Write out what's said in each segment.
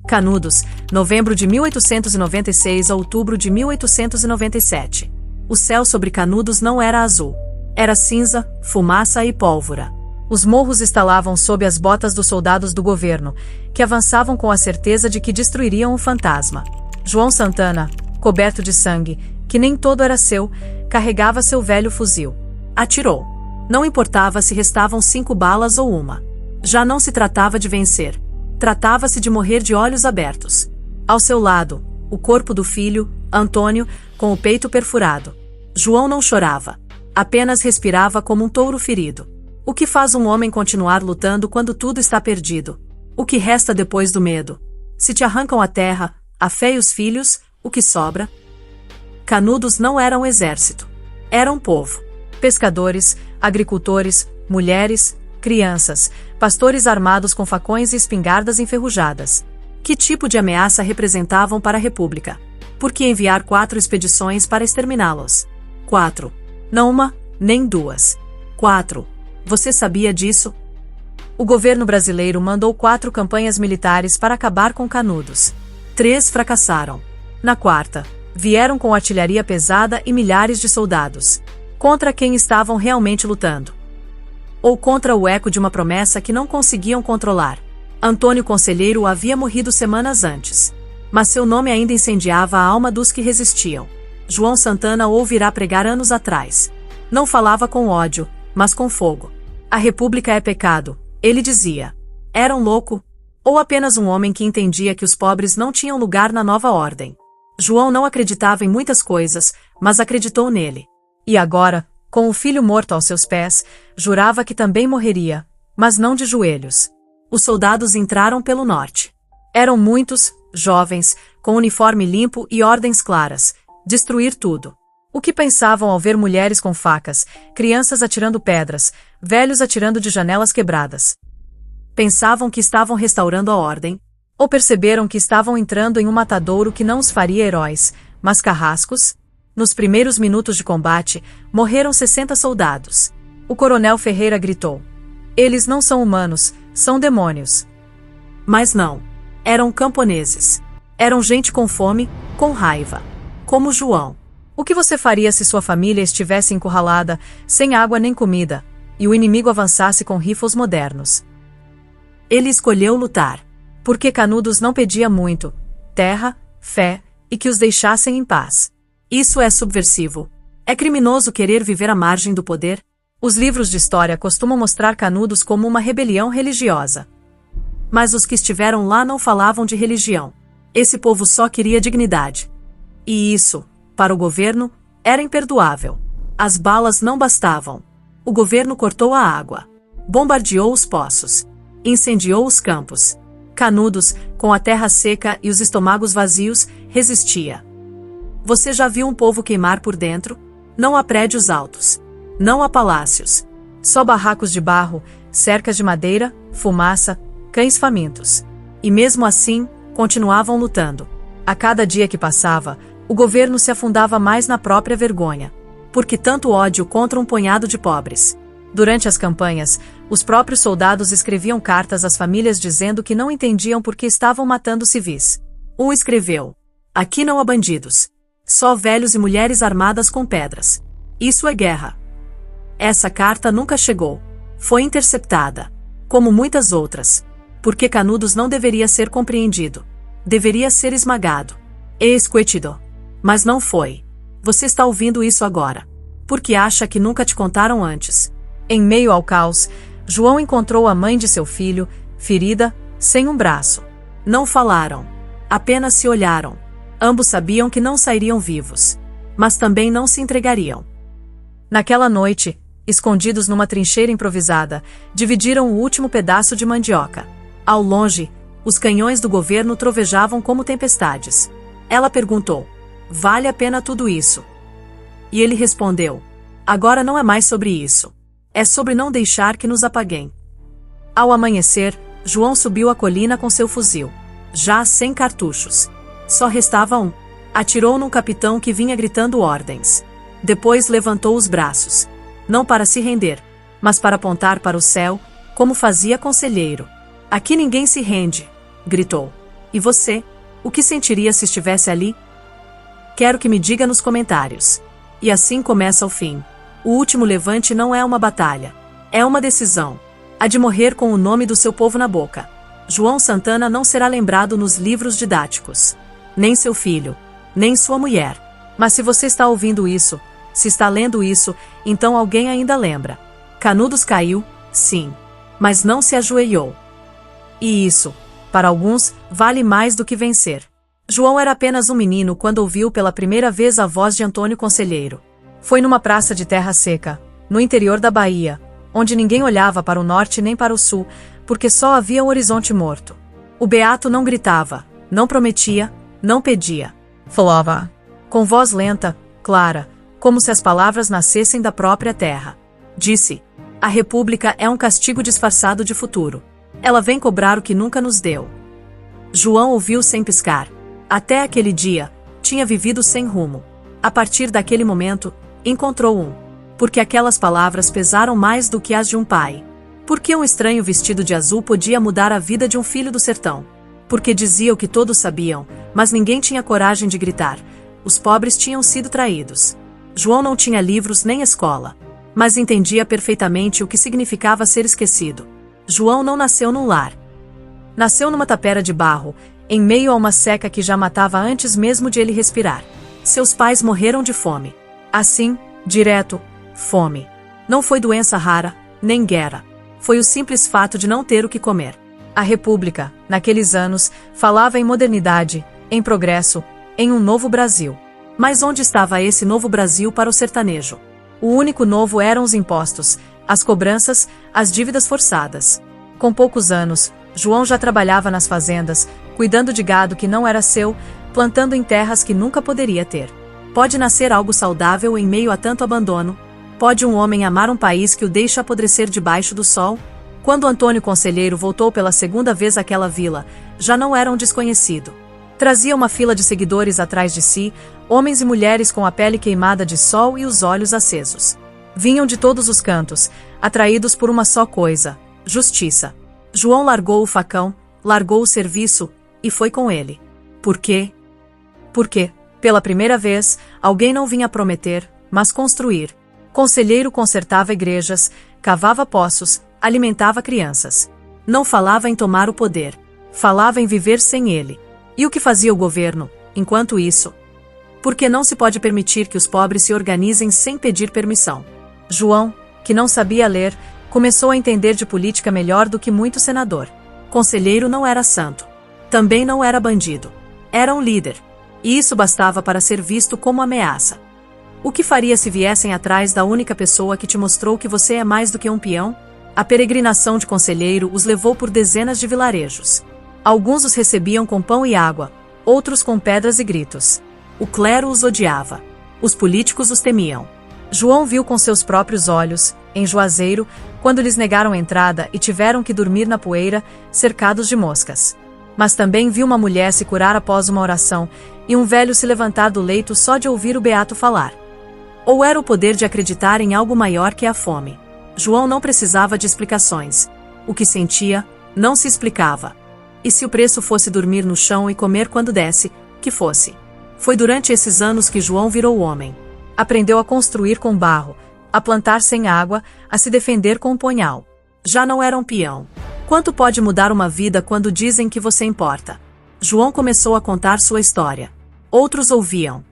Canudos, novembro de 1896 a outubro de 1897. O céu sobre Canudos não era azul. Era cinza, fumaça e pólvora. Os morros estalavam sob as botas dos soldados do governo, que avançavam com a certeza de que destruiriam o fantasma. João Santana, coberto de sangue, que nem todo era seu, carregava seu velho fuzil. Atirou. Não importava se restavam 5 balas ou uma. Já não se tratava de vencer. Tratava-se de morrer de olhos abertos. Ao seu lado, o corpo do filho, Antônio, com o peito perfurado. João não chorava. Apenas respirava como um touro ferido. O que faz um homem continuar lutando quando tudo está perdido? O que resta depois do medo? Se te arrancam a terra, a fé e os filhos, o que sobra? Canudos não era um exército. Era um povo. Pescadores, agricultores, mulheres, crianças, pastores armados com facões e espingardas enferrujadas. Que tipo de ameaça representavam para a República? Por que enviar 4 expedições para exterminá-los? 4. Não uma, nem 2. 4. Você sabia disso? O governo brasileiro mandou 4 campanhas militares para acabar com Canudos. 3 fracassaram. Na 4ª, vieram com artilharia pesada e milhares de soldados. Contra quem estavam realmente lutando? Ou contra o eco de uma promessa que não conseguiam controlar? Antônio Conselheiro havia morrido semanas antes. Mas seu nome ainda incendiava a alma dos que resistiam. João Santana ouvirá pregar anos atrás. Não falava com ódio, mas com fogo. A República é pecado, ele dizia. Era um louco? Ou apenas um homem que entendia que os pobres não tinham lugar na nova ordem? João não acreditava em muitas coisas, mas acreditou nele. E agora, com o filho morto aos seus pés, jurava que também morreria, mas não de joelhos. Os soldados entraram pelo norte. Eram muitos, jovens, com uniforme limpo e ordens claras. Destruir tudo. O que pensavam ao ver mulheres com facas, crianças atirando pedras, velhos atirando de janelas quebradas? Pensavam que estavam restaurando a ordem? Ou perceberam que estavam entrando em um matadouro que não os faria heróis, mas carrascos? Nos primeiros minutos de combate, morreram 60 soldados. O coronel Ferreira gritou: "Eles não são humanos, são demônios." Mas não. Eram camponeses. Eram gente com fome, com raiva. Como João. O que você faria se sua família estivesse encurralada, sem água nem comida, e o inimigo avançasse com rifles modernos? Ele escolheu lutar. Porque Canudos não pedia muito: terra, fé, e que os deixassem em paz. Isso é subversivo. É criminoso querer viver à margem do poder. Os livros de história costumam mostrar Canudos como uma rebelião religiosa. Mas os que estiveram lá não falavam de religião. Esse povo só queria dignidade. E isso, para o governo, era imperdoável. As balas não bastavam. O governo cortou a água. Bombardeou os poços. Incendiou os campos. Canudos, com a terra seca e os estômagos vazios, resistia. Você já viu um povo queimar por dentro? Não há prédios altos. Não há palácios. Só barracos de barro, cercas de madeira, fumaça, cães famintos. E mesmo assim, continuavam lutando. A cada dia que passava, o governo se afundava mais na própria vergonha. Porque tanto ódio contra um punhado de pobres? Durante as campanhas, os próprios soldados escreviam cartas às famílias dizendo que não entendiam por que estavam matando civis. Um escreveu: "Aqui não há bandidos. Só velhos e mulheres armadas com pedras. Isso é guerra." Essa carta nunca chegou. Foi interceptada. Como muitas outras. Porque Canudos não deveria ser compreendido. Deveria ser esmagado. Esquecido. Mas não foi. Você está ouvindo isso agora. Porque acha que nunca te contaram antes. Em meio ao caos, João encontrou a mãe de seu filho, ferida, sem um braço. Não falaram. Apenas se olharam. Ambos sabiam que não sairiam vivos. Mas também não se entregariam. Naquela noite, escondidos numa trincheira improvisada, dividiram o último pedaço de mandioca. Ao longe, os canhões do governo trovejavam como tempestades. Ela perguntou: "Vale a pena tudo isso?" E ele respondeu: "Agora não é mais sobre isso. É sobre não deixar que nos apaguem." Ao amanhecer, João subiu a colina com seu fuzil. Já sem cartuchos. Só restava um. Atirou num capitão que vinha gritando ordens. Depois levantou os braços. Não para se render, mas para apontar para o céu, como fazia Conselheiro. "Aqui ninguém se rende", gritou. E você? O que sentiria se estivesse ali? Quero que me diga nos comentários. E assim começa o fim. O último levante não é uma batalha. É uma decisão. A de morrer com o nome do seu povo na boca. João Santana não será lembrado nos livros didáticos. Nem seu filho. Nem sua mulher. Mas se você está ouvindo isso, se está lendo isso, então alguém ainda lembra. Canudos caiu, sim. Mas não se ajoelhou. E isso, para alguns, vale mais do que vencer. João era apenas um menino quando ouviu pela primeira vez a voz de Antônio Conselheiro. Foi numa praça de terra seca, no interior da Bahia, onde ninguém olhava para o norte nem para o sul, porque só havia um horizonte morto. O beato não gritava, não prometia, não pedia. Falava, com voz lenta, clara, como se as palavras nascessem da própria terra. Disse: a República é um castigo disfarçado de futuro. Ela vem cobrar o que nunca nos deu. João ouviu sem piscar. Até aquele dia, tinha vivido sem rumo. A partir daquele momento, encontrou um. Porque aquelas palavras pesaram mais do que as de um pai. Porque um estranho vestido de azul podia mudar a vida de um filho do sertão. Porque dizia o que todos sabiam, mas ninguém tinha coragem de gritar. Os pobres tinham sido traídos. João não tinha livros nem escola. Mas entendia perfeitamente o que significava ser esquecido. João não nasceu num lar. Nasceu numa tapera de barro, em meio a uma seca que já matava antes mesmo de ele respirar. Seus pais morreram de fome. Assim, direto, fome. Não foi doença rara, nem guerra. Foi o simples fato de não ter o que comer. A República, naqueles anos, falava em modernidade, em progresso, em um novo Brasil. Mas onde estava esse novo Brasil para o sertanejo? O único novo eram os impostos, as cobranças, as dívidas forçadas. Com poucos anos, João já trabalhava nas fazendas, cuidando de gado que não era seu, plantando em terras que nunca poderia ter. Pode nascer algo saudável em meio a tanto abandono? Pode um homem amar um país que o deixa apodrecer debaixo do sol? Quando Antônio Conselheiro voltou pela segunda vez àquela vila, já não era um desconhecido. Trazia uma fila de seguidores atrás de si, homens e mulheres com a pele queimada de sol e os olhos acesos. Vinham de todos os cantos, atraídos por uma só coisa: justiça. João largou o facão, largou o serviço, e foi com ele. Por quê? Porque, pela primeira vez, alguém não vinha prometer, mas construir. Conselheiro consertava igrejas, cavava poços, alimentava crianças. Não falava em tomar o poder. Falava em viver sem ele. E o que fazia o governo, enquanto isso? Porque não se pode permitir que os pobres se organizem sem pedir permissão. João, que não sabia ler, começou a entender de política melhor do que muito senador. Conselheiro não era santo. Também não era bandido. Era um líder. E isso bastava para ser visto como ameaça. O que faria se viessem atrás da única pessoa que te mostrou que você é mais do que um peão? A peregrinação de Conselheiro os levou por dezenas de vilarejos. Alguns os recebiam com pão e água, outros com pedras e gritos. O clero os odiava. Os políticos os temiam. João viu com seus próprios olhos, em Juazeiro, quando lhes negaram entrada e tiveram que dormir na poeira, cercados de moscas. Mas também viu uma mulher se curar após uma oração, e um velho se levantar do leito só de ouvir o beato falar. Ou era o poder de acreditar em algo maior que a fome. João não precisava de explicações. O que sentia, não se explicava. E se o preço fosse dormir no chão e comer quando desse, que fosse. Foi durante esses anos que João virou homem. Aprendeu a construir com barro, a plantar sem água, a se defender com um punhal. Já não era um peão. Quanto pode mudar uma vida quando dizem que você importa? João começou a contar sua história. Outros ouviam.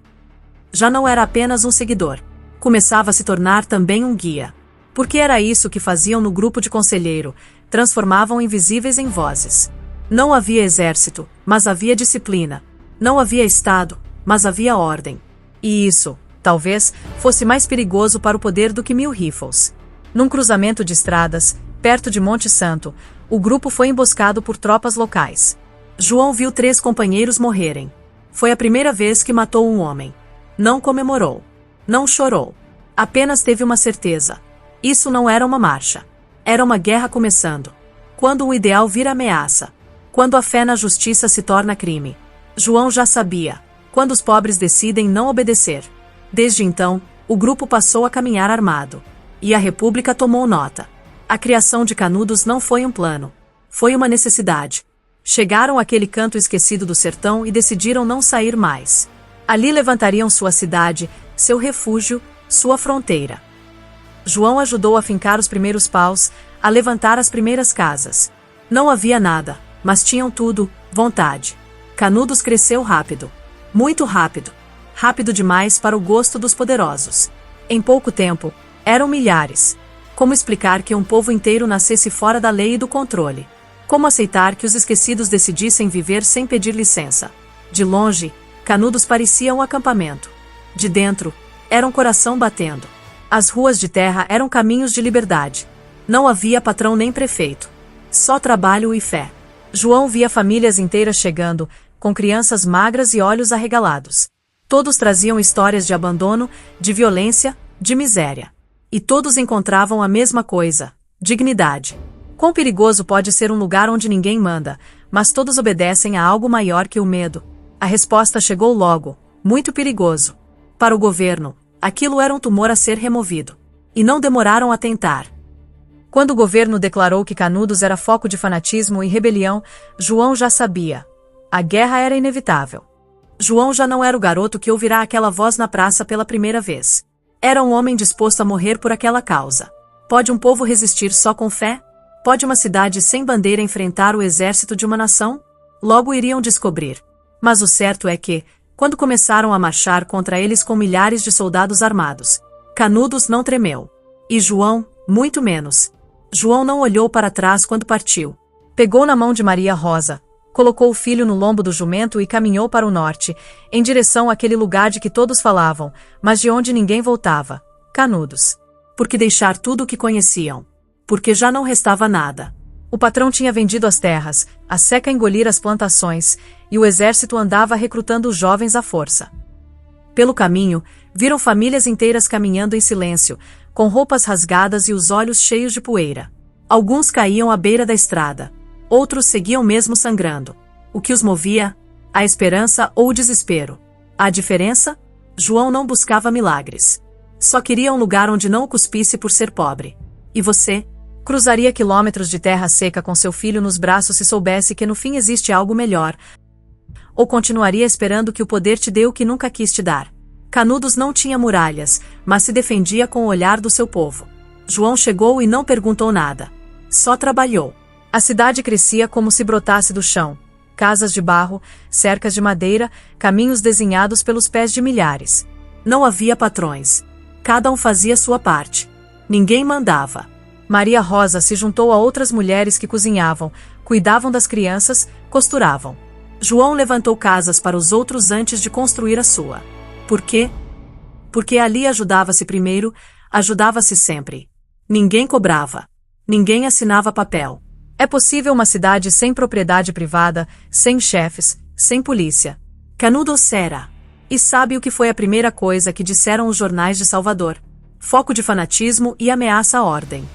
Já não era apenas um seguidor. Começava a se tornar também um guia. Porque era isso que faziam no grupo de Conselheiro, transformavam invisíveis em vozes. Não havia exército, mas havia disciplina. Não havia Estado, mas havia ordem. E isso, talvez, fosse mais perigoso para o poder do que 1000 rifles. Num cruzamento de estradas, perto de Monte Santo, o grupo foi emboscado por tropas locais. João viu 3 companheiros morrerem. Foi a primeira vez que matou um homem. Não comemorou. Não chorou. Apenas teve uma certeza. Isso não era uma marcha. Era uma guerra começando. Quando o ideal vira ameaça. Quando a fé na justiça se torna crime. João já sabia. Quando os pobres decidem não obedecer. Desde então, o grupo passou a caminhar armado. E a República tomou nota. A criação de Canudos não foi um plano. Foi uma necessidade. Chegaram àquele canto esquecido do sertão e decidiram não sair mais. Ali levantariam sua cidade, seu refúgio, sua fronteira. João ajudou a fincar os primeiros paus, a levantar as primeiras casas. Não havia nada, mas tinham tudo: vontade. Canudos cresceu rápido. Muito rápido. Rápido demais para o gosto dos poderosos. Em pouco tempo, eram milhares. Como explicar que um povo inteiro nascesse fora da lei e do controle? Como aceitar que os esquecidos decidissem viver sem pedir licença? De longe, Canudos parecia um acampamento. De dentro, era um coração batendo. As ruas de terra eram caminhos de liberdade. Não havia patrão nem prefeito. Só trabalho e fé. João via famílias inteiras chegando, com crianças magras e olhos arregalados. Todos traziam histórias de abandono, de violência, de miséria. E todos encontravam a mesma coisa: dignidade. Quão perigoso pode ser um lugar onde ninguém manda, mas todos obedecem a algo maior que o medo? A resposta chegou logo: muito perigoso. Para o governo, aquilo era um tumor a ser removido. E não demoraram a tentar. Quando o governo declarou que Canudos era foco de fanatismo e rebelião, João já sabia. A guerra era inevitável. João já não era o garoto que ouvirá aquela voz na praça pela primeira vez. Era um homem disposto a morrer por aquela causa. Pode um povo resistir só com fé? Pode uma cidade sem bandeira enfrentar o exército de uma nação? Logo iriam descobrir. Mas o certo é que, quando começaram a marchar contra eles com milhares de soldados armados, Canudos não tremeu. E João, muito menos. João não olhou para trás quando partiu. Pegou na mão de Maria Rosa, colocou o filho no lombo do jumento e caminhou para o norte, em direção àquele lugar de que todos falavam, mas de onde ninguém voltava: Canudos. Porque deixar tudo o que conheciam. Porque já não restava nada. O patrão tinha vendido as terras, a seca engolir as plantações, e o exército andava recrutando os jovens à força. Pelo caminho, viram famílias inteiras caminhando em silêncio, com roupas rasgadas e os olhos cheios de poeira. Alguns caíam à beira da estrada. Outros seguiam mesmo sangrando. O que os movia? A esperança ou o desespero? A diferença? João não buscava milagres. Só queria um lugar onde não o cuspisse por ser pobre. E você? Cruzaria quilômetros de terra seca com seu filho nos braços se soubesse que no fim existe algo melhor? Ou continuaria esperando que o poder te dê o que nunca quis te dar? Canudos não tinha muralhas, mas se defendia com o olhar do seu povo. João chegou e não perguntou nada. Só trabalhou. A cidade crescia como se brotasse do chão. Casas de barro, cercas de madeira, caminhos desenhados pelos pés de milhares. Não havia patrões. Cada um fazia sua parte. Ninguém mandava. Maria Rosa se juntou a outras mulheres que cozinhavam, cuidavam das crianças, costuravam. João levantou casas para os outros antes de construir a sua. Por quê? Porque ali ajudava-se primeiro, ajudava-se sempre. Ninguém cobrava. Ninguém assinava papel. É possível uma cidade sem propriedade privada, sem chefes, sem polícia. Canudos era. E sabe o que foi a primeira coisa que disseram os jornais de Salvador? Foco de fanatismo e ameaça à ordem.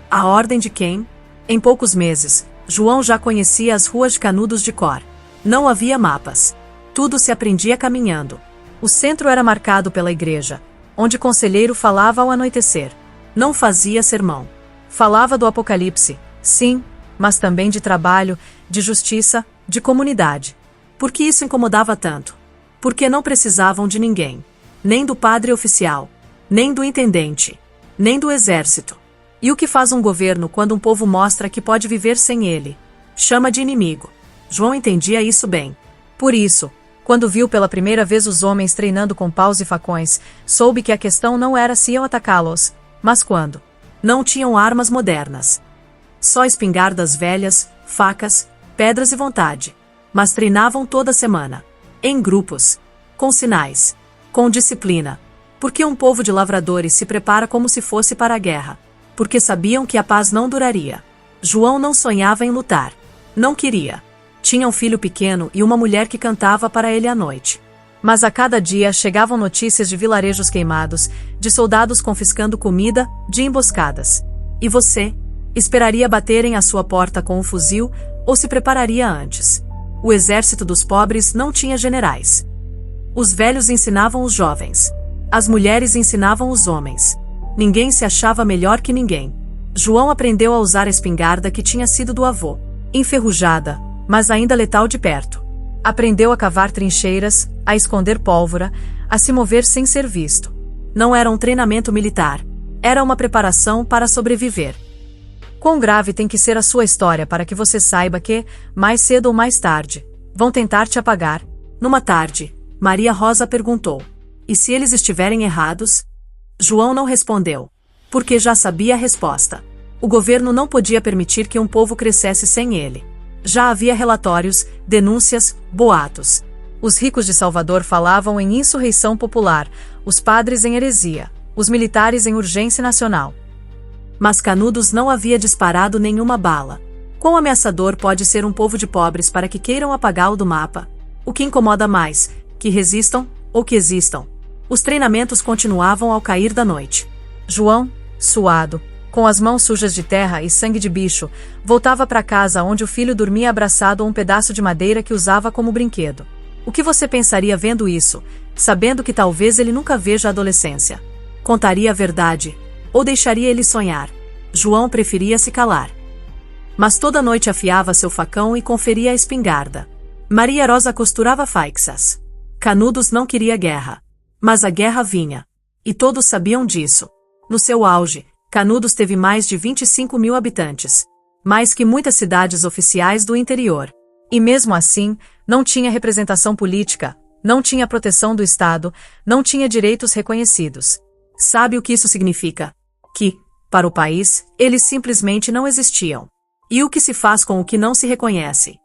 A ordem de quem? Em poucos meses, João já conhecia as ruas de Canudos de cor. Não havia mapas. Tudo se aprendia caminhando. O centro era marcado pela igreja, onde o conselheiro falava ao anoitecer. Não fazia sermão. Falava do Apocalipse, sim, mas também de trabalho, de justiça, de comunidade. Por que isso incomodava tanto? Porque não precisavam de ninguém. Nem do padre oficial, nem do intendente, nem do exército. E o que faz um governo quando um povo mostra que pode viver sem ele? Chama de inimigo. João entendia isso bem. Por isso, quando viu pela primeira vez os homens treinando com paus e facões, soube que a questão não era se iam atacá-los, mas quando. Não tinham armas modernas. Só espingardas velhas, facas, pedras e vontade. Mas treinavam toda semana. Em grupos. Com sinais. Com disciplina. Porque um povo de lavradores se prepara como se fosse para a guerra. Porque sabiam que a paz não duraria. João não sonhava em lutar. Não queria. Tinha um filho pequeno e uma mulher que cantava para ele à noite. Mas a cada dia chegavam notícias de vilarejos queimados, de soldados confiscando comida, de emboscadas. E você? Esperaria baterem à sua porta com um fuzil, ou se prepararia antes? O exército dos pobres não tinha generais. Os velhos ensinavam os jovens. As mulheres ensinavam os homens. Ninguém se achava melhor que ninguém. João aprendeu a usar a espingarda que tinha sido do avô. Enferrujada, mas ainda letal de perto. Aprendeu a cavar trincheiras, a esconder pólvora, a se mover sem ser visto. Não era um treinamento militar. Era uma preparação para sobreviver. Quão grave tem que ser a sua história para que você saiba que, mais cedo ou mais tarde, vão tentar te apagar? Numa tarde, Maria Rosa perguntou: e se eles estiverem errados? João não respondeu, porque já sabia a resposta. O governo não podia permitir que um povo crescesse sem ele. Já havia relatórios, denúncias, boatos. Os ricos de Salvador falavam em insurreição popular, os padres em heresia, os militares em urgência nacional. Mas Canudos não havia disparado nenhuma bala. Quão ameaçador pode ser um povo de pobres para que queiram apagá-lo do mapa? O que incomoda mais, que resistam ou que existam? Os treinamentos continuavam ao cair da noite. João, suado, com as mãos sujas de terra e sangue de bicho, voltava para casa onde o filho dormia abraçado a um pedaço de madeira que usava como brinquedo. O que você pensaria vendo isso, sabendo que talvez ele nunca veja a adolescência? Contaria a verdade, ou deixaria ele sonhar? João preferia se calar. Mas toda noite afiava seu facão e conferia a espingarda. Maria Rosa costurava faixas. Canudos não queria guerra. Mas a guerra vinha. E todos sabiam disso. No seu auge, Canudos teve mais de 25 mil habitantes. Mais que muitas cidades oficiais do interior. E mesmo assim, não tinha representação política, não tinha proteção do Estado, não tinha direitos reconhecidos. Sabe o que isso significa? Que, para o país, eles simplesmente não existiam. E o que se faz com o que não se reconhece?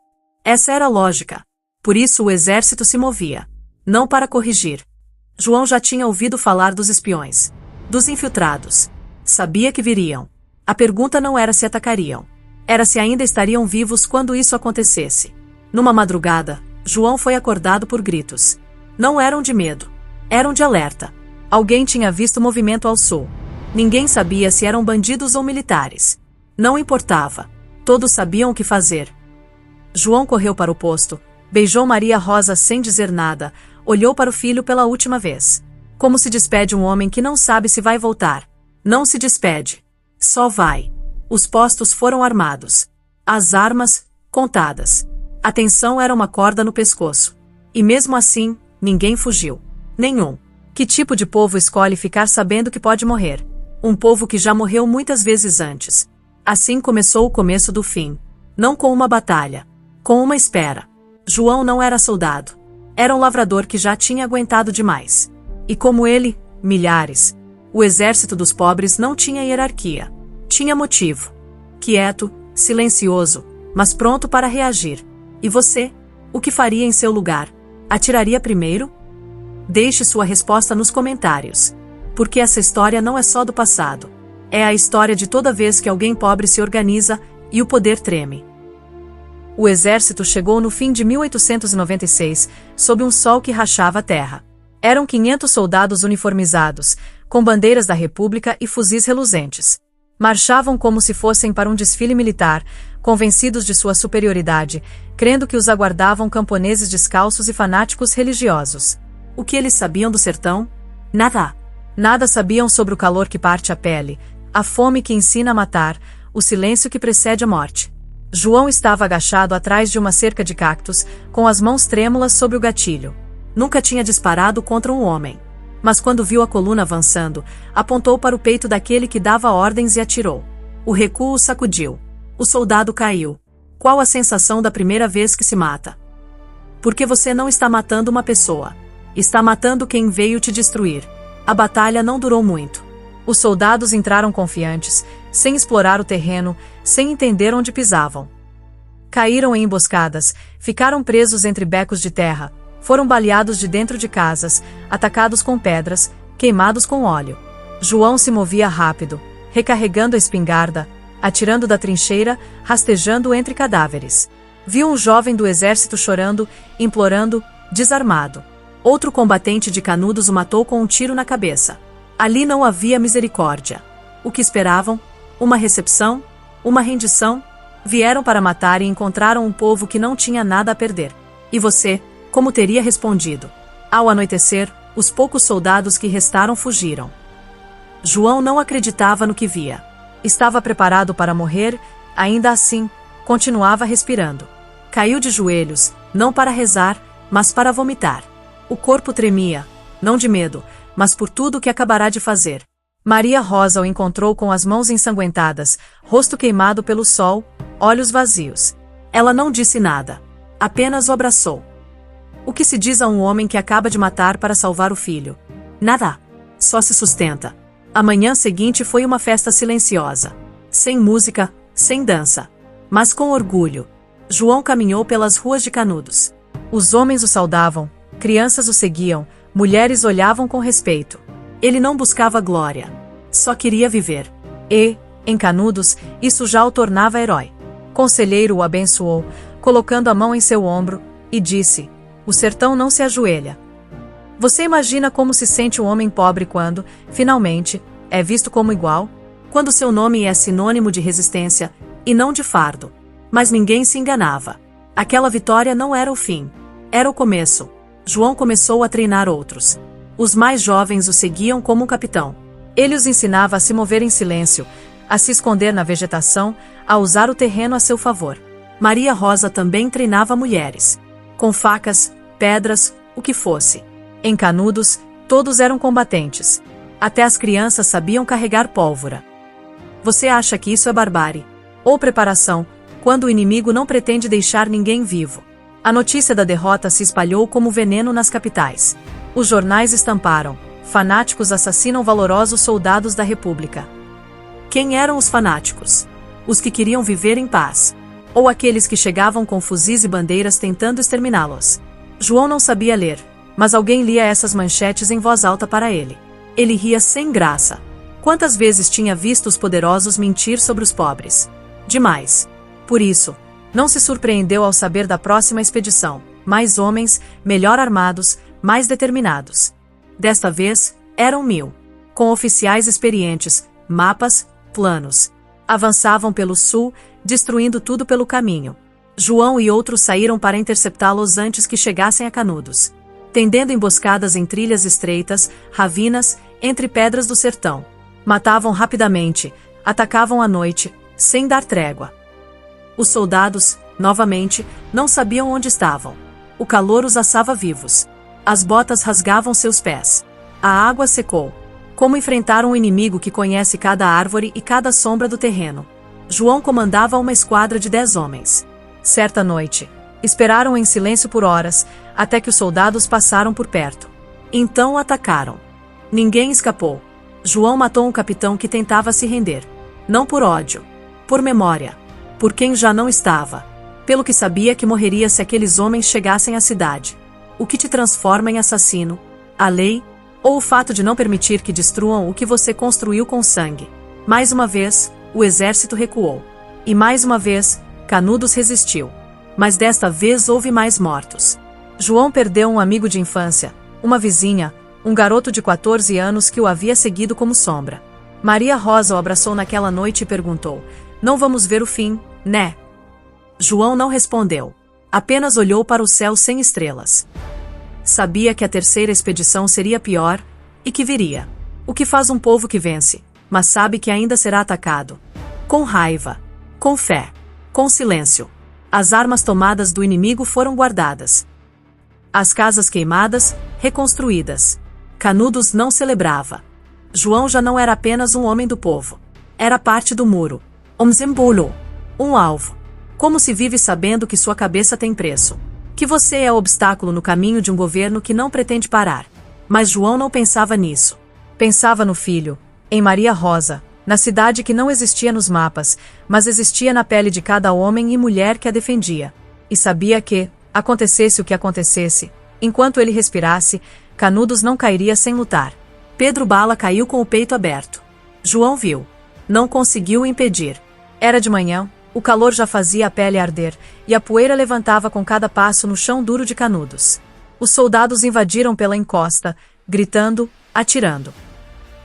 Essa era a lógica. Por isso o exército se movia. Não para corrigir. João já tinha ouvido falar dos espiões. Dos infiltrados. Sabia que viriam. A pergunta não era se atacariam. Era se ainda estariam vivos quando isso acontecesse. Numa madrugada, João foi acordado por gritos. Não eram de medo. Eram de alerta. Alguém tinha visto movimento ao sul. Ninguém sabia se eram bandidos ou militares. Não importava. Todos sabiam o que fazer. João correu para o posto, beijou Maria Rosa sem dizer nada, olhou para o filho pela última vez. Como se despede um homem que não sabe se vai voltar. Não se despede. Só vai. Os postos foram armados. As armas, contadas. A tensão era uma corda no pescoço. E mesmo assim, ninguém fugiu. Nenhum. Que tipo de povo escolhe ficar sabendo que pode morrer? Um povo que já morreu muitas vezes antes. Assim começou o começo do fim. Não com uma batalha. Com uma espera. João não era soldado. Era um lavrador que já tinha aguentado demais. E como ele, milhares. O exército dos pobres não tinha hierarquia. Tinha motivo. Quieto, silencioso, mas pronto para reagir. E você? O que faria em seu lugar? Atiraria primeiro? Deixe sua resposta nos comentários. Porque essa história não é só do passado. É a história de toda vez que alguém pobre se organiza e o poder treme. O exército chegou no fim de 1896, sob um sol que rachava a terra. Eram 500 soldados uniformizados, com bandeiras da República e fuzis reluzentes. Marchavam como se fossem para um desfile militar, convencidos de sua superioridade, crendo que os aguardavam camponeses descalços e fanáticos religiosos. O que eles sabiam do sertão? Nada. Nada sabiam sobre o calor que parte a pele, a fome que ensina a matar, o silêncio que precede a morte. João estava agachado atrás de uma cerca de cactos, com as mãos trêmulas sobre o gatilho. Nunca tinha disparado contra um homem. Mas quando viu a coluna avançando, apontou para o peito daquele que dava ordens e atirou. O recuo o sacudiu. O soldado caiu. Qual a sensação da primeira vez que se mata? Porque você não está matando uma pessoa. Está matando quem veio te destruir. A batalha não durou muito. Os soldados entraram confiantes, sem explorar o terreno, sem entender onde pisavam. Caíram em emboscadas, ficaram presos entre becos de terra, foram baleados de dentro de casas, atacados com pedras, queimados com óleo. João se movia rápido, recarregando a espingarda, atirando da trincheira, rastejando entre cadáveres. Viu um jovem do exército chorando, implorando, desarmado. Outro combatente de Canudos o matou com um tiro na cabeça. Ali não havia misericórdia. O que esperavam? Uma recepção? Uma rendição? Vieram para matar e encontraram um povo que não tinha nada a perder. E você, como teria respondido? Ao anoitecer, os poucos soldados que restaram fugiram. João não acreditava no que via. Estava preparado para morrer, ainda assim, continuava respirando. Caiu de joelhos, não para rezar, mas para vomitar. O corpo tremia, não de medo, mas por tudo o que acabará de fazer. Maria Rosa o encontrou com as mãos ensanguentadas, rosto queimado pelo sol, olhos vazios. Ela não disse nada. Apenas o abraçou. O que se diz a um homem que acaba de matar para salvar o filho? Nada. Só se sustenta. A manhã seguinte foi uma festa silenciosa. Sem música, sem dança. Mas com orgulho. João caminhou pelas ruas de Canudos. Os homens o saudavam, crianças o seguiam, mulheres olhavam com respeito. Ele não buscava glória. Só queria viver. E, em Canudos, isso já o tornava herói. Conselheiro o abençoou, colocando a mão em seu ombro, e disse: o sertão não se ajoelha. Você imagina como se sente um homem pobre quando, finalmente, é visto como igual? Quando seu nome é sinônimo de resistência, e não de fardo. Mas ninguém se enganava. Aquela vitória não era o fim. Era o começo. João começou a treinar outros. Os mais jovens o seguiam como um capitão. Ele os ensinava a se mover em silêncio, a se esconder na vegetação, a usar o terreno a seu favor. Maria Rosa também treinava mulheres. Com facas, pedras, o que fosse. Em Canudos, todos eram combatentes. Até as crianças sabiam carregar pólvora. Você acha que isso é barbárie? Ou preparação, quando o inimigo não pretende deixar ninguém vivo? A notícia da derrota se espalhou como veneno nas capitais. Os jornais estamparam: fanáticos assassinam valorosos soldados da República. Quem eram os fanáticos? Os que queriam viver em paz. Ou aqueles que chegavam com fuzis e bandeiras tentando exterminá-los? João não sabia ler, mas alguém lia essas manchetes em voz alta para ele. Ele ria sem graça. Quantas vezes tinha visto os poderosos mentir sobre os pobres? Demais. Por isso, não se surpreendeu ao saber da próxima expedição. Mais homens, melhor armados, mais determinados. Desta vez, eram 1000. Com oficiais experientes, mapas, planos. Avançavam pelo sul, destruindo tudo pelo caminho. João e outros saíram para interceptá-los antes que chegassem a Canudos. Tendendo emboscadas em trilhas estreitas, ravinas, entre pedras do sertão. Matavam rapidamente, atacavam à noite, sem dar trégua. Os soldados, novamente, não sabiam onde estavam. O calor os assava vivos. As botas rasgavam seus pés. A água secou. Como enfrentar um inimigo que conhece cada árvore e cada sombra do terreno? João comandava uma esquadra de 10 homens. Certa noite, esperaram em silêncio por horas, até que os soldados passaram por perto. Então o atacaram. Ninguém escapou. João matou um capitão que tentava se render. Não por ódio. Por memória. Por quem já não estava. Pelo que sabia que morreria se aqueles homens chegassem à cidade. O que te transforma em assassino? A lei? Ou o fato de não permitir que destruam o que você construiu com sangue? Mais uma vez, o exército recuou. E mais uma vez, Canudos resistiu. Mas desta vez houve mais mortos. João perdeu um amigo de infância, uma vizinha, um garoto de 14 anos que o havia seguido como sombra. Maria Rosa o abraçou naquela noite e perguntou: não vamos ver o fim, né? João não respondeu. Apenas olhou para o céu sem estrelas. Sabia que a terceira expedição seria pior, e que viria. O que faz um povo que vence, mas sabe que ainda será atacado? Com raiva. Com fé. Com silêncio. As armas tomadas do inimigo foram guardadas. As casas queimadas, reconstruídas. Canudos não celebrava. João já não era apenas um homem do povo. Era parte do muro. Um símbolo. Um alvo. Como se vive sabendo que sua cabeça tem preço. Que você é obstáculo no caminho de um governo que não pretende parar. Mas João não pensava nisso. Pensava no filho, em Maria Rosa, na cidade que não existia nos mapas, mas existia na pele de cada homem e mulher que a defendia. E sabia que, acontecesse o que acontecesse, enquanto ele respirasse, Canudos não cairia sem lutar. Pedro Bala caiu com o peito aberto. João viu. Não conseguiu o impedir. Era de manhã, o calor já fazia a pele arder, e a poeira levantava com cada passo no chão duro de Canudos. Os soldados invadiram pela encosta, gritando, atirando.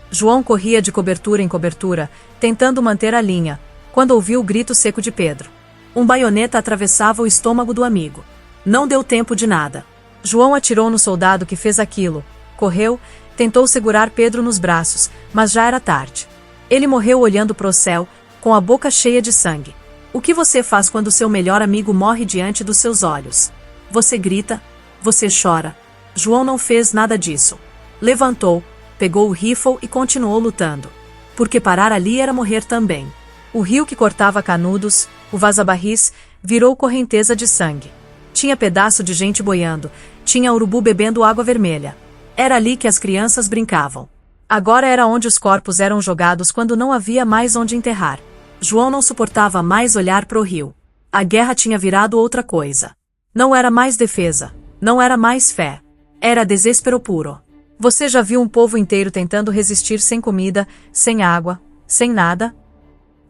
João corria de cobertura em cobertura, tentando manter a linha, quando ouviu o grito seco de Pedro. Um baioneta atravessava o estômago do amigo. Não deu tempo de nada. João atirou no soldado que fez aquilo, correu, tentou segurar Pedro nos braços, mas já era tarde. Ele morreu olhando para o céu, com a boca cheia de sangue. O que você faz quando seu melhor amigo morre diante dos seus olhos? Você grita? Você chora? João não fez nada disso. Levantou, pegou o rifle e continuou lutando. Porque parar ali era morrer também. O rio que cortava Canudos, o vaza-barris, virou correnteza de sangue. Tinha pedaço de gente boiando, tinha urubu bebendo água vermelha. Era ali que as crianças brincavam. Agora era onde os corpos eram jogados quando não havia mais onde enterrar. João não suportava mais olhar para o rio. A guerra tinha virado outra coisa. Não era mais defesa, não era mais fé. Era desespero puro. Você já viu um povo inteiro tentando resistir sem comida, sem água, sem nada?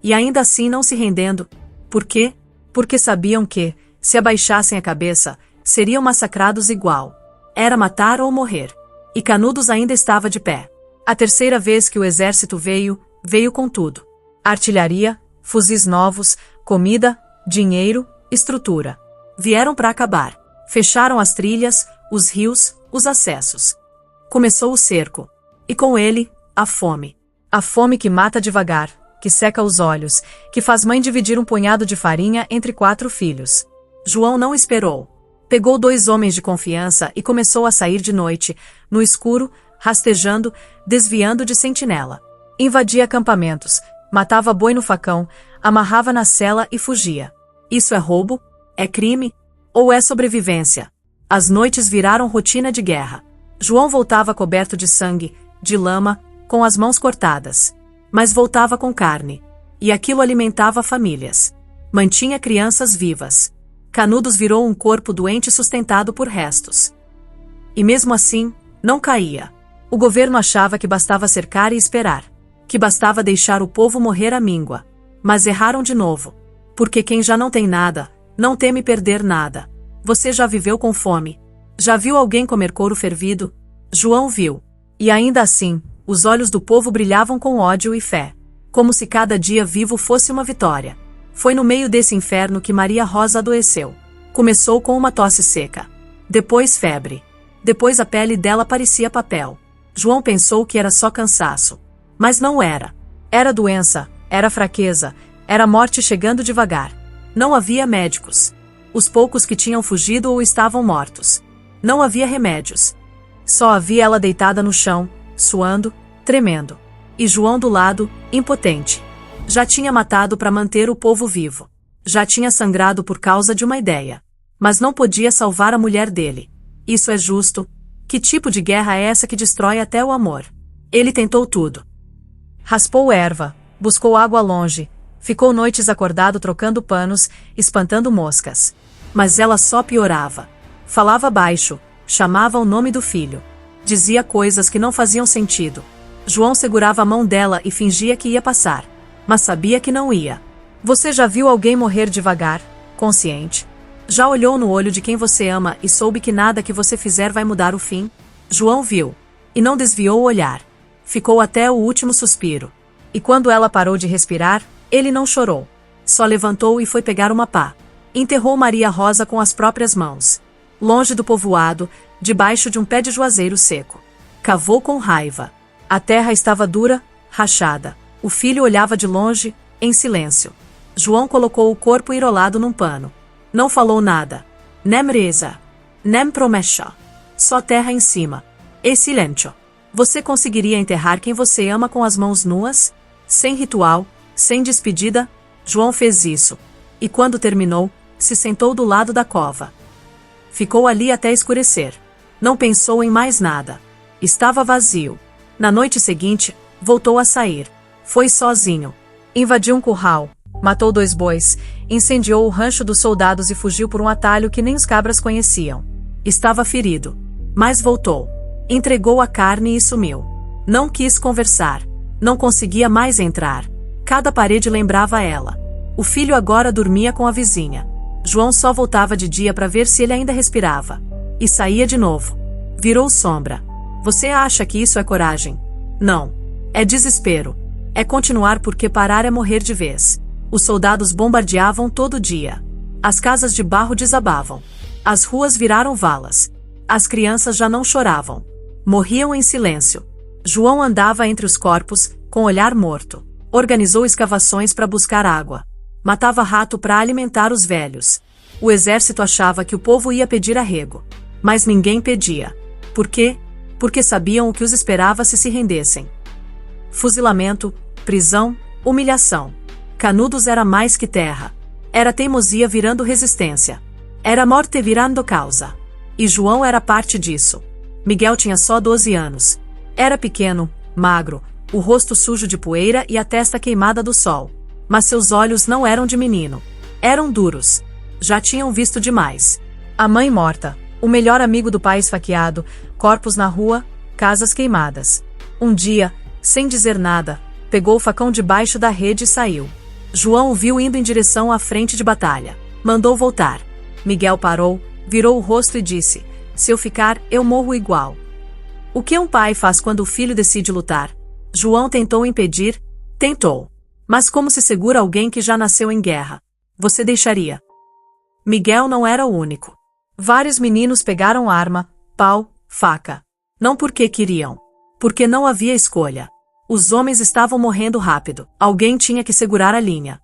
E ainda assim não se rendendo. Por quê? Porque sabiam que, se abaixassem a cabeça, seriam massacrados igual. Era matar ou morrer. E Canudos ainda estava de pé. A terceira vez que o exército veio, veio com tudo. Artilharia, fuzis novos, comida, dinheiro, estrutura. Vieram para acabar. Fecharam as trilhas, os rios, os acessos. Começou o cerco. E com ele, a fome. A fome que mata devagar, que seca os olhos, que faz mãe dividir um punhado de farinha entre 4 filhos. João não esperou. Pegou 2 homens de confiança e começou a sair de noite, no escuro, rastejando, desviando de sentinela. Invadia acampamentos, matava boi no facão, amarrava na cela e fugia. Isso é roubo? É crime? Ou é sobrevivência? As noites viraram rotina de guerra. João voltava coberto de sangue, de lama, com as mãos cortadas. Mas voltava com carne. E aquilo alimentava famílias. Mantinha crianças vivas. Canudos virou um corpo doente sustentado por restos. E mesmo assim, não caía. O governo achava que bastava cercar e esperar. Que bastava deixar o povo morrer à míngua. Mas erraram de novo. Porque quem já não tem nada, não teme perder nada. Você já viveu com fome? Já viu alguém comer couro fervido? João viu. E ainda assim, os olhos do povo brilhavam com ódio e fé. Como se cada dia vivo fosse uma vitória. Foi no meio desse inferno que Maria Rosa adoeceu. Começou com uma tosse seca. Depois febre. Depois a pele dela parecia papel. João pensou que era só cansaço. Mas não era. Era doença, era fraqueza, era morte chegando devagar. Não havia médicos. Os poucos que tinham fugido ou estavam mortos. Não havia remédios. Só havia ela deitada no chão, suando, tremendo. E João do lado, impotente. Já tinha matado para manter o povo vivo. Já tinha sangrado por causa de uma ideia. Mas não podia salvar a mulher dele. Isso é justo? Que tipo de guerra é essa que destrói até o amor? Ele tentou tudo. Raspou erva, buscou água longe, ficou noites acordado trocando panos, espantando moscas. Mas ela só piorava. Falava baixo, chamava o nome do filho. Dizia coisas que não faziam sentido. João segurava a mão dela e fingia que ia passar. Mas sabia que não ia. Você já viu alguém morrer devagar, consciente? Já olhou no olho de quem você ama e soube que nada que você fizer vai mudar o fim? João viu. E não desviou o olhar. Ficou até o último suspiro. E quando ela parou de respirar, ele não chorou. Só levantou e foi pegar uma pá. Enterrou Maria Rosa com as próprias mãos. Longe do povoado, debaixo de um pé de juazeiro seco. Cavou com raiva. A terra estava dura, rachada. O filho olhava de longe, em silêncio. João colocou o corpo enrolado num pano. Não falou nada. Nem reza. Nem promessa. Só terra em cima. E silêncio. Você conseguiria enterrar quem você ama com as mãos nuas? Sem ritual, sem despedida? João fez isso. E quando terminou, se sentou do lado da cova. Ficou ali até escurecer. Não pensou em mais nada. Estava vazio. Na noite seguinte, voltou a sair. Foi sozinho. Invadiu um curral, matou 2 bois, incendiou o rancho dos soldados e fugiu por um atalho que nem os cabras conheciam. Estava ferido. Mas voltou. Entregou a carne e sumiu. Não quis conversar. Não conseguia mais entrar. Cada parede lembrava ela. O filho agora dormia com a vizinha. João só voltava de dia para ver se ele ainda respirava. E saía de novo. Virou sombra. Você acha que isso é coragem? Não. É desespero. É continuar porque parar é morrer de vez. Os soldados bombardeavam todo dia. As casas de barro desabavam. As ruas viraram valas. As crianças já não choravam. Morriam em silêncio. João andava entre os corpos, com olhar morto. Organizou escavações para buscar água. Matava rato para alimentar os velhos. O exército achava que o povo ia pedir arrego. Mas ninguém pedia. Por quê? Porque sabiam o que os esperava se rendessem. Fuzilamento, prisão, humilhação. Canudos era mais que terra. Era teimosia virando resistência. Era morte virando causa. E João era parte disso. Miguel tinha só 12 anos. Era pequeno, magro, o rosto sujo de poeira e a testa queimada do sol. Mas seus olhos não eram de menino. Eram duros. Já tinham visto demais. A mãe morta, o melhor amigo do pai esfaqueado, corpos na rua, casas queimadas. Um dia, sem dizer nada, pegou o facão debaixo da rede e saiu. João o viu indo em direção à frente de batalha. Mandou voltar. Miguel parou, virou o rosto e disse: se eu ficar, eu morro igual. O que um pai faz quando o filho decide lutar? João tentou impedir, tentou. Mas como se segura alguém que já nasceu em guerra? Você deixaria? Miguel não era o único. Vários meninos pegaram arma, pau, faca. Não porque queriam. Porque não havia escolha. Os homens estavam morrendo rápido. Alguém tinha que segurar a linha.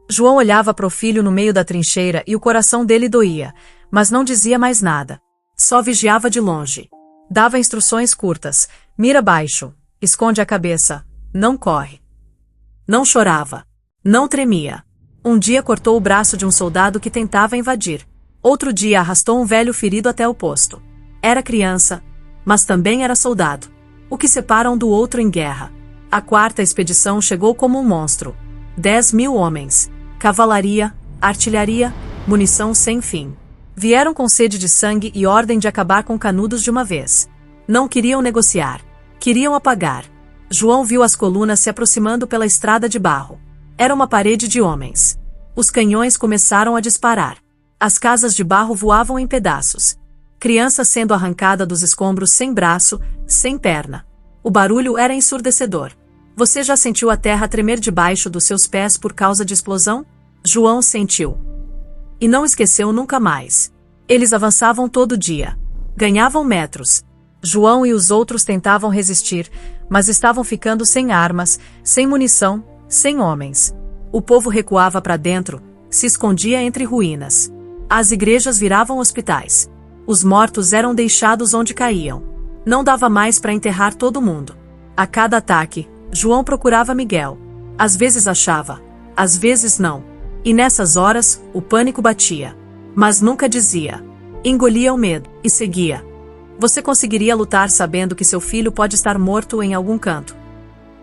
João olhava para o filho no meio da trincheira e o coração dele doía, mas não dizia mais nada. Só vigiava de longe. Dava instruções curtas. Mira baixo. Esconde a cabeça. Não corre. Não chorava. Não tremia. Um dia cortou o braço de um soldado que tentava invadir. Outro dia arrastou um velho ferido até o posto. Era criança, mas também era soldado. O que separa um do outro em guerra. A quarta expedição chegou como um monstro. 10.000 homens. Cavalaria, artilharia, munição sem fim. Vieram com sede de sangue e ordem de acabar com Canudos de uma vez. Não queriam negociar. Queriam apagar. João viu as colunas se aproximando pela estrada de barro. Era uma parede de homens. Os canhões começaram a disparar. As casas de barro voavam em pedaços. Criança sendo arrancada dos escombros sem braço, sem perna. O barulho era ensurdecedor. Você já sentiu a terra tremer debaixo dos seus pés por causa de explosão? João sentiu. E não esqueceu nunca mais. Eles avançavam todo dia. Ganhavam metros. João e os outros tentavam resistir, mas estavam ficando sem armas, sem munição, sem homens. O povo recuava para dentro, se escondia entre ruínas. As igrejas viravam hospitais. Os mortos eram deixados onde caíam. Não dava mais para enterrar todo mundo. A cada ataque, João procurava Miguel. Às vezes achava, às vezes não. E nessas horas, o pânico batia. Mas nunca dizia. Engolia o medo, e seguia. Você conseguiria lutar sabendo que seu filho pode estar morto em algum canto?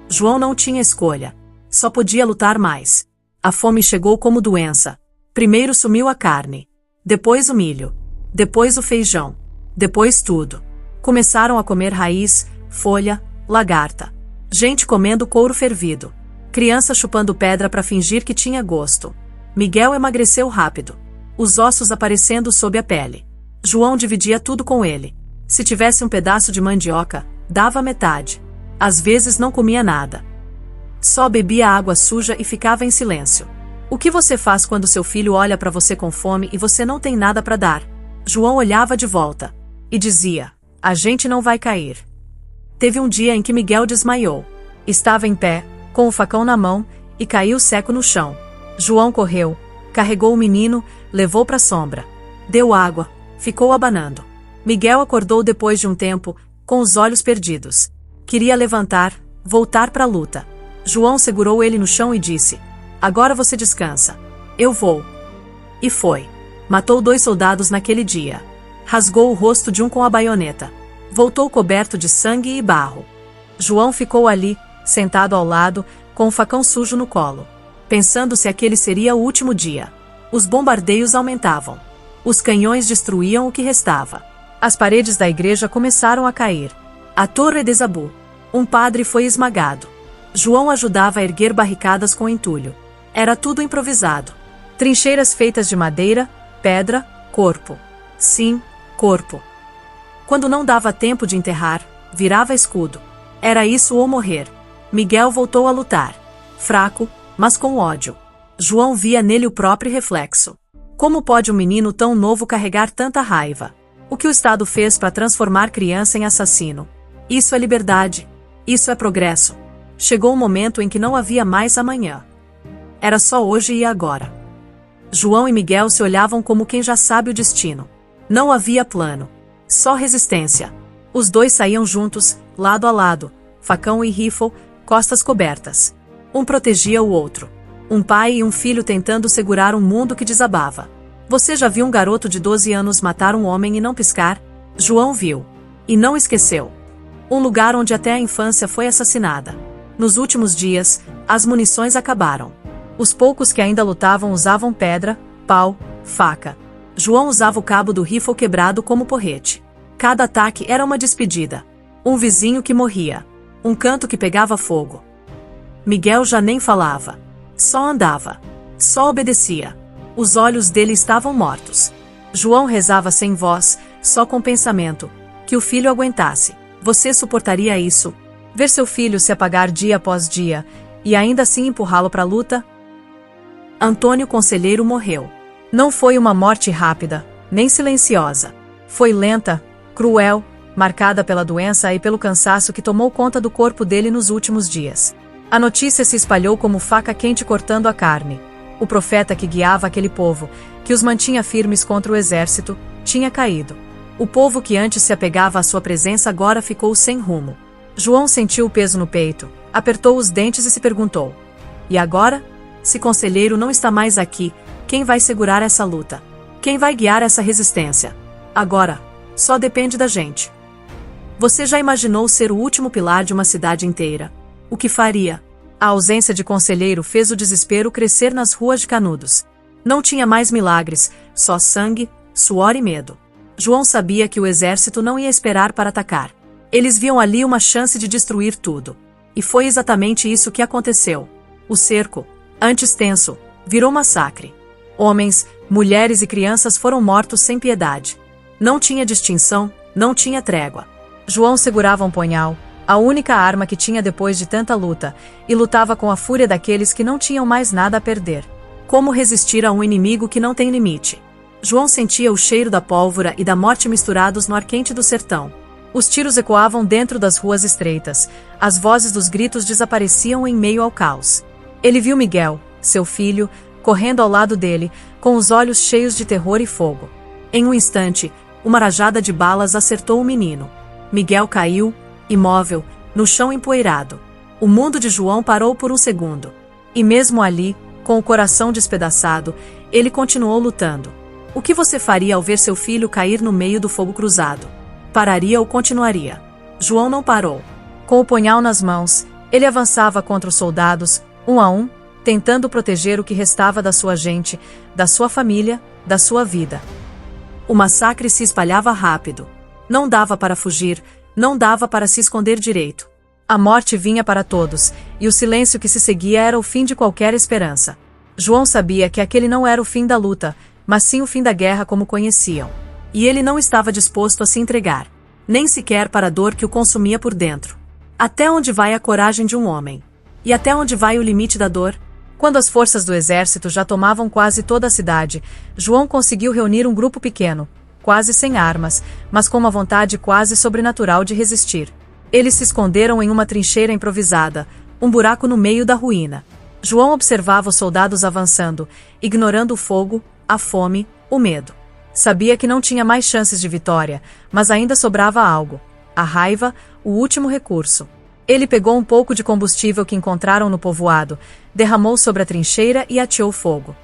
João não tinha escolha. Só podia lutar mais. A fome chegou como doença. Primeiro sumiu a carne. Depois o milho. Depois o feijão. Depois tudo. Começaram a comer raiz, folha, lagarta. Gente comendo couro fervido. Criança chupando pedra para fingir que tinha gosto. Miguel emagreceu rápido. Os ossos aparecendo sob a pele. João dividia tudo com ele. Se tivesse um pedaço de mandioca, dava metade. Às vezes não comia nada. Só bebia água suja e ficava em silêncio. O que você faz quando seu filho olha para você com fome e você não tem nada para dar? João olhava de volta. E dizia: a gente não vai cair. Teve um dia em que Miguel desmaiou. Estava em pé, com o facão na mão, e caiu seco no chão. João correu, carregou o menino, levou para a sombra. Deu água, ficou abanando. Miguel acordou depois de um tempo, com os olhos perdidos. Queria levantar, voltar para a luta. João segurou ele no chão e disse: agora você descansa. Eu vou. E foi. Matou 2 soldados naquele dia. Rasgou o rosto de um com a baioneta. Voltou coberto de sangue e barro. João ficou ali, sentado ao lado, com o facão sujo no colo, pensando se aquele seria o último dia. Os bombardeios aumentavam. Os canhões destruíam o que restava. As paredes da igreja começaram a cair. A torre desabou. Um padre foi esmagado. João ajudava a erguer barricadas com entulho. Era tudo improvisado. Trincheiras feitas de madeira, pedra, corpo. Sim, corpo. Quando não dava tempo de enterrar, virava escudo. Era isso ou morrer. Miguel voltou a lutar. Fraco, mas com ódio. João via nele o próprio reflexo. Como pode um menino tão novo carregar tanta raiva? O que o Estado fez para transformar criança em assassino? Isso é liberdade. Isso é progresso. Chegou um momento em que não havia mais amanhã. Era só hoje e agora. João e Miguel se olhavam como quem já sabe o destino. Não havia plano. Só resistência. Os dois saíam juntos, lado a lado, facão e rifle, costas cobertas. Um protegia o outro. Um pai e um filho tentando segurar um mundo que desabava. Você já viu um garoto de 12 anos matar um homem e não piscar? João viu. E não esqueceu. Um lugar onde até a infância foi assassinada. Nos últimos dias, as munições acabaram. Os poucos que ainda lutavam usavam pedra, pau, faca. João usava o cabo do rifle quebrado como porrete. Cada ataque era uma despedida. Um vizinho que morria. Um canto que pegava fogo. Miguel já nem falava. Só andava. Só obedecia. Os olhos dele estavam mortos. João rezava sem voz, só com pensamento. Que o filho aguentasse. Você suportaria isso? Ver seu filho se apagar dia após dia, e ainda assim empurrá-lo para a luta? Antônio Conselheiro morreu. Não foi uma morte rápida, nem silenciosa. Foi lenta, cruel, marcada pela doença e pelo cansaço que tomou conta do corpo dele nos últimos dias. A notícia se espalhou como faca quente cortando a carne. O profeta que guiava aquele povo, que os mantinha firmes contra o exército, tinha caído. O povo que antes se apegava à sua presença agora ficou sem rumo. João sentiu o peso no peito, apertou os dentes e se perguntou: e agora? Se Conselheiro não está mais aqui, quem vai segurar essa luta? Quem vai guiar essa resistência? Agora, só depende da gente. Você já imaginou ser o último pilar de uma cidade inteira? O que faria? A ausência de Conselheiro fez o desespero crescer nas ruas de Canudos. Não tinha mais milagres, só sangue, suor e medo. João sabia que o exército não ia esperar para atacar. Eles viam ali uma chance de destruir tudo. E foi exatamente isso que aconteceu. O cerco, antes tenso, virou massacre. Homens, mulheres e crianças foram mortos sem piedade. Não tinha distinção, não tinha trégua. João segurava um punhal, a única arma que tinha depois de tanta luta, e lutava com a fúria daqueles que não tinham mais nada a perder. Como resistir a um inimigo que não tem limite? João sentia o cheiro da pólvora e da morte misturados no ar quente do sertão. Os tiros ecoavam dentro das ruas estreitas, as vozes dos gritos desapareciam em meio ao caos. Ele viu Miguel, seu filho, correndo ao lado dele, com os olhos cheios de terror e fogo. Em um instante, uma rajada de balas acertou o menino. Miguel caiu, imóvel, no chão empoeirado. O mundo de João parou por um segundo. E mesmo ali, com o coração despedaçado, ele continuou lutando. O que você faria ao ver seu filho cair no meio do fogo cruzado? Pararia ou continuaria? João não parou. Com o punhal nas mãos, ele avançava contra os soldados, um a um, tentando proteger o que restava da sua gente, da sua família, da sua vida. O massacre se espalhava rápido. Não dava para fugir, não dava para se esconder direito. A morte vinha para todos, e o silêncio que se seguia era o fim de qualquer esperança. João sabia que aquele não era o fim da luta, mas sim o fim da guerra como conheciam. E ele não estava disposto a se entregar, nem sequer para a dor que o consumia por dentro. Até onde vai a coragem de um homem? E até onde vai o limite da dor? Quando as forças do exército já tomavam quase toda a cidade, João conseguiu reunir um grupo pequeno, quase sem armas, mas com uma vontade quase sobrenatural de resistir. Eles se esconderam em uma trincheira improvisada, um buraco no meio da ruína. João observava os soldados avançando, ignorando o fogo, a fome, o medo. Sabia que não tinha mais chances de vitória, mas ainda sobrava algo: a raiva, o último recurso. Ele pegou um pouco de combustível que encontraram no povoado, derramou sobre a trincheira e ateou fogo.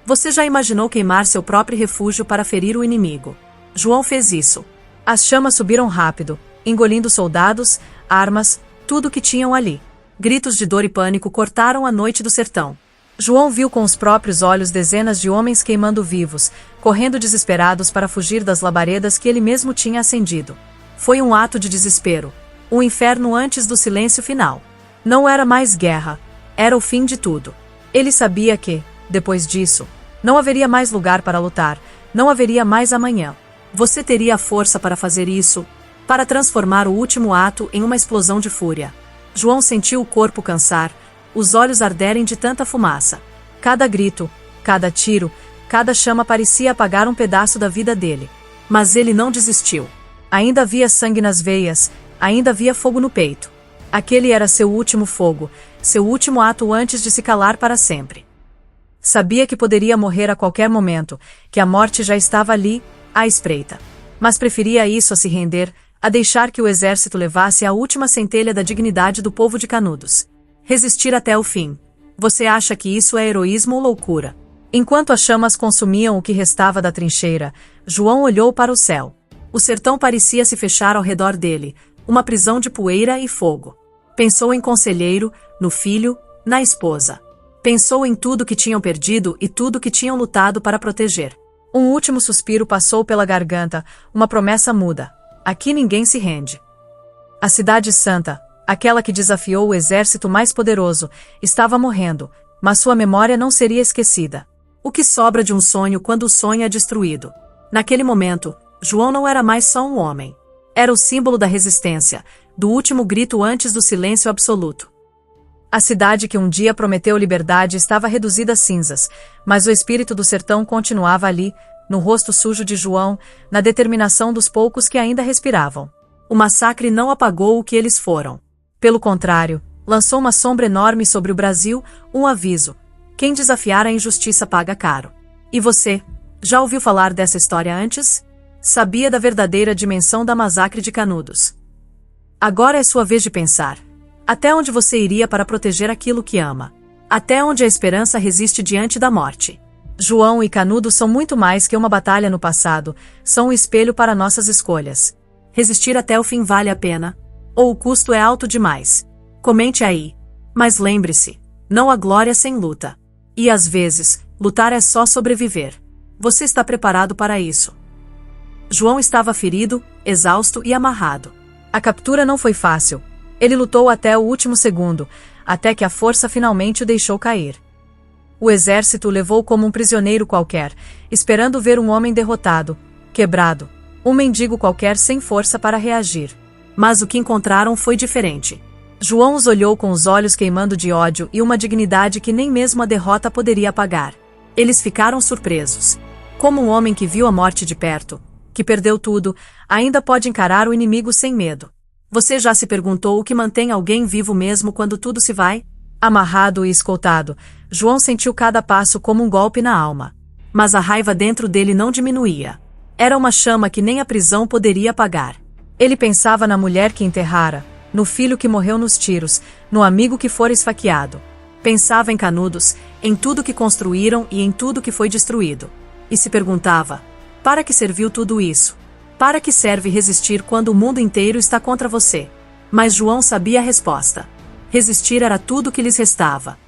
Você já imaginou queimar seu próprio refúgio para ferir o inimigo? João fez isso. As chamas subiram rápido, engolindo soldados, armas, tudo que tinham ali. Gritos de dor e pânico cortaram a noite do sertão. João viu com os próprios olhos dezenas de homens queimando vivos, correndo desesperados para fugir das labaredas que ele mesmo tinha acendido. Foi um ato de desespero, um inferno antes do silêncio final. Não era mais guerra, era o fim de tudo. Ele sabia que, depois disso, não haveria mais lugar para lutar, não haveria mais amanhã. Você teria a força para fazer isso, para transformar o último ato em uma explosão de fúria. João sentiu o corpo cansar, os olhos arderem de tanta fumaça. Cada grito, cada tiro, cada chama parecia apagar um pedaço da vida dele. Mas ele não desistiu. Ainda havia sangue nas veias, ainda havia fogo no peito. Aquele era seu último fogo, seu último ato antes de se calar para sempre. Sabia que poderia morrer a qualquer momento, que a morte já estava ali, à espreita. Mas preferia isso a se render, a deixar que o exército levasse a última centelha da dignidade do povo de Canudos. Resistir até o fim. Você acha que isso é heroísmo ou loucura? Enquanto as chamas consumiam o que restava da trincheira, João olhou para o céu. O sertão parecia se fechar ao redor dele, uma prisão de poeira e fogo. Pensou em conselheiro, no filho, na esposa. Pensou em tudo que tinham perdido e tudo que tinham lutado para proteger. Um último suspiro passou pela garganta, uma promessa muda. Aqui ninguém se rende. A cidade santa, aquela que desafiou o exército mais poderoso, estava morrendo, mas sua memória não seria esquecida. O que sobra de um sonho quando o sonho é destruído? Naquele momento, João não era mais só um homem. Era o símbolo da resistência, do último grito antes do silêncio absoluto. A cidade que um dia prometeu liberdade estava reduzida a cinzas, mas o espírito do sertão continuava ali, no rosto sujo de João, na determinação dos poucos que ainda respiravam. O massacre não apagou o que eles foram. Pelo contrário, lançou uma sombra enorme sobre o Brasil, um aviso: quem desafiar a injustiça paga caro. E você, já ouviu falar dessa história antes? Sabia da verdadeira dimensão da massacre de Canudos. Agora é sua vez de pensar. Até onde você iria para proteger aquilo que ama? Até onde a esperança resiste diante da morte? João e Canudos são muito mais que uma batalha no passado, são um espelho para nossas escolhas. Resistir até o fim vale a pena? Ou o custo é alto demais? Comente aí. Mas lembre-se, não há glória sem luta. E às vezes, lutar é só sobreviver. Você está preparado para isso? João estava ferido, exausto e amarrado. A captura não foi fácil. Ele lutou até o último segundo, até que a força finalmente o deixou cair. O exército o levou como um prisioneiro qualquer, esperando ver um homem derrotado, quebrado, um mendigo qualquer sem força para reagir. Mas o que encontraram foi diferente. João os olhou com os olhos queimando de ódio e uma dignidade que nem mesmo a derrota poderia apagar. Eles ficaram surpresos. Como um homem que viu a morte de perto, que perdeu tudo, ainda pode encarar o inimigo sem medo. Você já se perguntou o que mantém alguém vivo mesmo quando tudo se vai? Amarrado e escoltado, João sentiu cada passo como um golpe na alma. Mas a raiva dentro dele não diminuía. Era uma chama que nem a prisão poderia apagar. Ele pensava na mulher que enterrara, no filho que morreu nos tiros, no amigo que fora esfaqueado. Pensava em Canudos, em tudo que construíram e em tudo que foi destruído. E se perguntava: para que serviu tudo isso? Para que serve resistir quando o mundo inteiro está contra você? Mas João sabia a resposta. Resistir era tudo que lhes restava.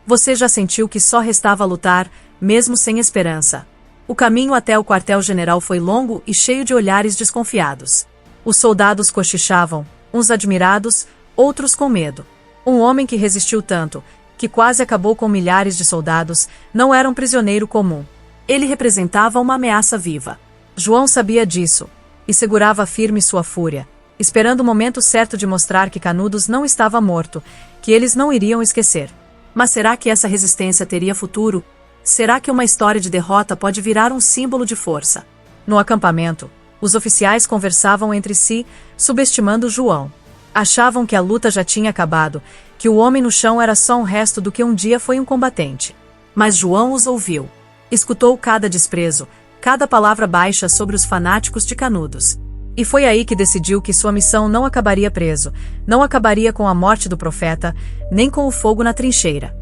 Você já sentiu que só restava lutar, mesmo sem esperança? O caminho até o quartel-general foi longo e cheio de olhares desconfiados. Os soldados cochichavam, uns admirados, outros com medo. Um homem que resistiu tanto, que quase acabou com milhares de soldados, não era um prisioneiro comum. Ele representava uma ameaça viva. João sabia disso, e segurava firme sua fúria, esperando o momento certo de mostrar que Canudos não estava morto, que eles não iriam esquecer. Mas será que essa resistência teria futuro? Será que uma história de derrota pode virar um símbolo de força? No acampamento, os oficiais conversavam entre si, subestimando João. Achavam que a luta já tinha acabado, que o homem no chão era só um resto do que um dia foi um combatente. Mas João os ouviu. Escutou cada desprezo, cada palavra baixa sobre os fanáticos de Canudos. E foi aí que decidiu que sua missão não acabaria preso, não acabaria com a morte do profeta, nem com o fogo na trincheira.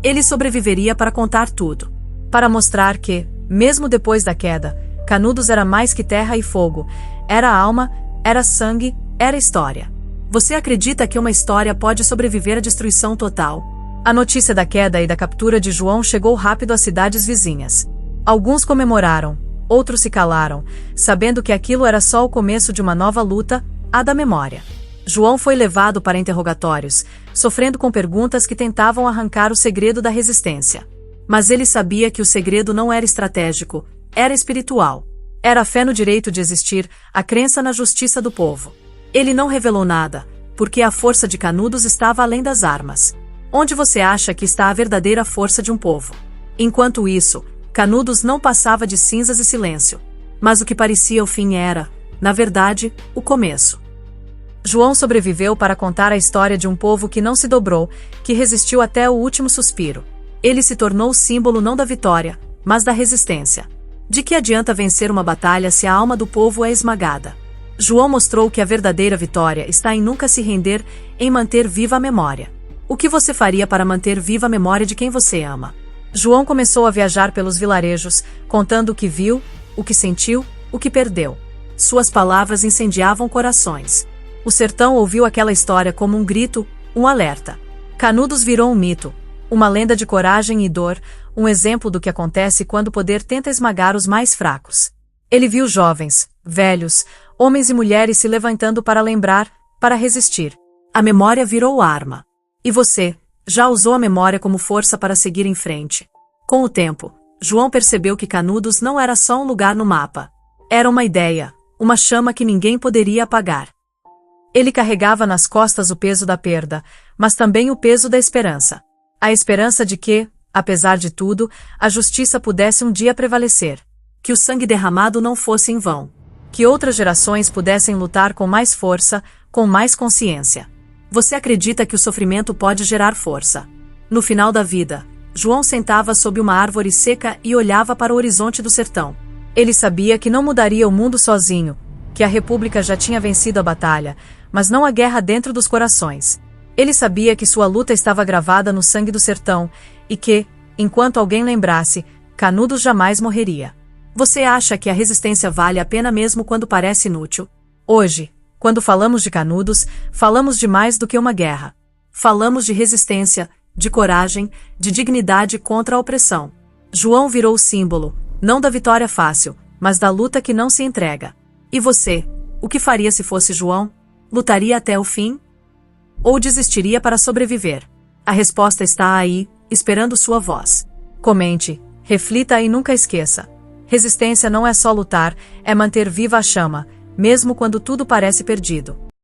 Ele sobreviveria para contar tudo. Para mostrar que, mesmo depois da queda, Canudos era mais que terra e fogo, era alma, era sangue, era história. Você acredita que uma história pode sobreviver à destruição total? A notícia da queda e da captura de João chegou rápido às cidades vizinhas. Alguns comemoraram, outros se calaram, sabendo que aquilo era só o começo de uma nova luta, a da memória. João foi levado para interrogatórios, sofrendo com perguntas que tentavam arrancar o segredo da resistência. Mas ele sabia que o segredo não era estratégico, era espiritual. Era a fé no direito de existir, a crença na justiça do povo. Ele não revelou nada, porque a força de Canudos estava além das armas. Onde você acha que está a verdadeira força de um povo? Enquanto isso, Canudos não passava de cinzas e silêncio. Mas o que parecia o fim era, na verdade, o começo. João sobreviveu para contar a história de um povo que não se dobrou, que resistiu até o último suspiro. Ele se tornou o símbolo não da vitória, mas da resistência. De que adianta vencer uma batalha se a alma do povo é esmagada? João mostrou que a verdadeira vitória está em nunca se render, em manter viva a memória. O que você faria para manter viva a memória de quem você ama? João começou a viajar pelos vilarejos, contando o que viu, o que sentiu, o que perdeu. Suas palavras incendiavam corações. O sertão ouviu aquela história como um grito, um alerta. Canudos virou um mito, uma lenda de coragem e dor, um exemplo do que acontece quando o poder tenta esmagar os mais fracos. Ele viu jovens, velhos, homens e mulheres se levantando para lembrar, para resistir. A memória virou arma. E você, já usou a memória como força para seguir em frente? Com o tempo, João percebeu que Canudos não era só um lugar no mapa. Era uma ideia, uma chama que ninguém poderia apagar. Ele carregava nas costas o peso da perda, mas também o peso da esperança. A esperança de que, apesar de tudo, a justiça pudesse um dia prevalecer. Que o sangue derramado não fosse em vão. Que outras gerações pudessem lutar com mais força, com mais consciência. Você acredita que o sofrimento pode gerar força? No final da vida, João sentava sob uma árvore seca e olhava para o horizonte do sertão. Ele sabia que não mudaria o mundo sozinho, que a República já tinha vencido a batalha, mas não a guerra dentro dos corações. Ele sabia que sua luta estava gravada no sangue do sertão, e que, enquanto alguém lembrasse, Canudos jamais morreria. Você acha que a resistência vale a pena mesmo quando parece inútil? Hoje, quando falamos de Canudos, falamos de mais do que uma guerra. Falamos de resistência, de coragem, de dignidade contra a opressão. João virou o símbolo, não da vitória fácil, mas da luta que não se entrega. E você, o que faria se fosse João? Lutaria até o fim? Ou desistiria para sobreviver? A resposta está aí, esperando sua voz. Comente, reflita e nunca esqueça. Resistência não é só lutar, é manter viva a chama, mesmo quando tudo parece perdido.